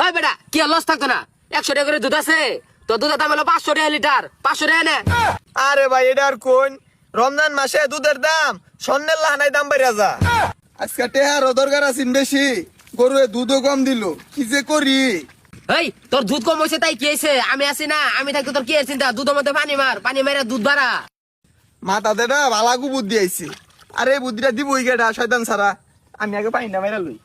হয় বেটা কি আর লস থাকতো না 100 টাকা করে দুধ আছে তোর দুধের দাম হলো 500 টাকা লিটার 500 টাকা নে আরে ভাই এটা আর কোন রমজান মাসে দুধের দাম স্বর্ণের লাহানায় দাম বেড়ে যা আজকে টেহারও দরকার আছেন বেশি গরু দুধও কম দিল কি যে করি এই তোর দুধ কম হয়েছে তাই কি হয়েছে আমি আছি না আমি থাকতে তোর কি এর চিন্তা দুধের মধ্যে পানি মারে দুধ বাড়া মাথাতে না ভালাগু বুদ্ধি আইছে আরে বুদ্ধিটা দিব গেটা শয়তান ছাড়া আমি আগে পাই না মেরা লই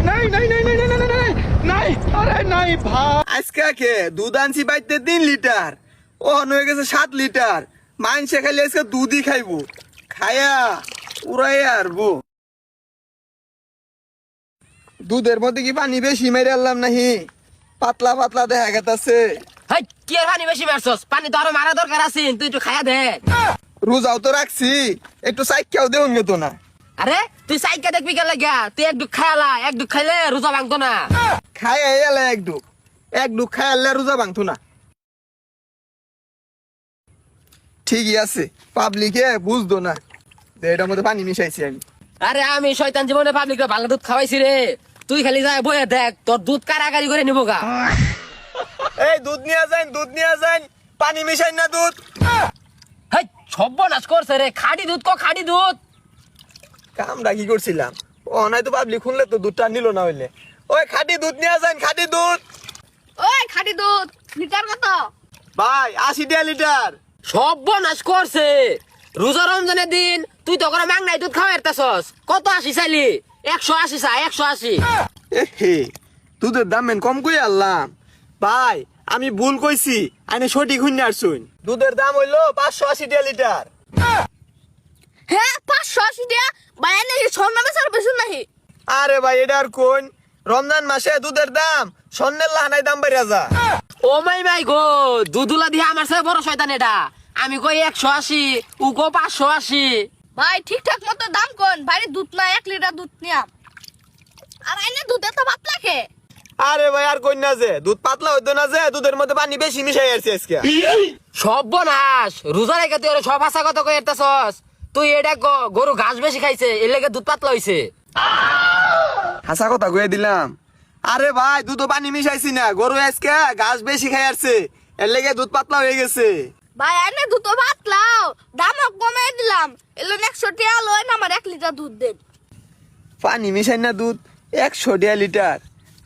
নাই নাই নাই নাই নাই নাই নাই নাই আরে নাই ভাই আজকে কে দুধ আনছি বাইতে 3 লিটার ও হয়ে গেছে 7 লিটার মাইনসে খালি আজকে দুধই খাইবো খায়া উড়াই আরবো দুধের মধ্যে কি পানি বেশি মেরে আনলাম নাহি পাতলা পাতলা দেখা গেছে হেই কি আর পানি বেশি মারছস পানি তো আরো মারা দরকার আছে তুই একটু খায়া দে রোজাও তো রাখছি একটু সাইকেও দেউন গেতো না আরে তুই সাইকেল দেখবি কে লাগা তুই এক দুঃখ খায়ালা এক দুঃখ খাইলে রোজা ভাঙতো না খাই এলে এক ডুক খাই আল্লাহ রোজা ভাঙতো না ঠিকই আছে পাবলিকে বুঝতো না যে এটার মধ্যে পানি মিশাইছি আমি আরে আমি শয়তান জীবনে পাবলিক ভালো দুধ খাওয়াইছি রে তুই খালি যায় বইয়া দেখ তোর দুধ কারাগারি করে নিবো গা এই দুধ নিয়ে যান পানি মিশাই না দুধ হেই সর্বনাশ করছে রে খাঁটি দুধ খাঁটি দুধ কামটা কি করছিলাম ও নাই তো পাবলিক শুনলে তো দুধটা নিল না হইলে ওই খাঁটি দুধ নিয়ে যান খাঁটি দুধ ওই খাঁটি দুধ লিটার কত? ভাই 80 টাকা লিটার সর্বনাশ করছে রোজা রমজানের দিন তুই তো করে মাংনাই দুধ খাওয়াইতেছস কত 80 চাইলি 180 চাই 180 হে দুধের দাম মেন কম কই আনলাম ভাই আমি ভুল কইছি আইনে সঠিক হইনি আর শুন দুধের দাম হইলো 580 টাকা লিটার হ্যাঁ 580 টাকা বাইরে নাকি স্বর্ণ বেচার বেশি নাকি? আরে ভাই এটা আর কোন রমজান মাসে দুধের দাম স্বর্ণের লাহানায় দাম বেড়ে যা ও মাই গো দুধুলা দিয়ে আমার সাথে বড় শয়তান এটা আমি কই 180 উকো 580 ভাই ঠিকঠাক মতো দাম কোন বাইরে দুধ না 1 লিটার দুধ নিয়াম আর আইনে দুধে তো পাতলা খে আরে ভাই আর কই না যে দুধ পাতলা হইতো না যে দুধের মধ্যে পানি বেশি মিশাই আছে আজকে সর্বনাশ রোজা রেখে তুই ওরে সব হাসা কথা কই এরতাছস তুই এটা গরু ঘাস বেশি খাইছে এর লেগে দুধ পাতলা হইছে হাসা কথা কয়ে দিলাম আরে ভাই দুধ পানি মিশাইছি না গরু আজকে ঘাস বেশি খাই আসছে এর লেগে দুধ পাতলা হয়ে গেছে ভাই আইনে দুধ তো পাতলাও দাম কমাই দিলাম এলো 100 টাকা লয় না আমার 1 লিটার দুধ দেন পানি মিশাই না দুধ 100 টাকা লিটার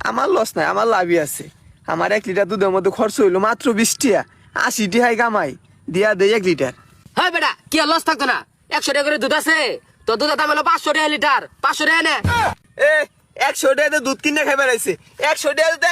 আমার লস নাই আমার লাভই আছে আমার 1 লিটার দুধের মধ্যে খরচ হইলো মাত্র 20 টাকা 80 টাকায় কামাই দিয়া দেয় 1 লিটার হয় বেটা কি আর লস থাকতো না 100 টাকা করে দুধ আছে তোর দুধের দাম হলো 500 টাকা লিটার 500 টাকা নে এ 100 টাকাতে দুধ কিনে খাই বেড়াইছে 100 টাকা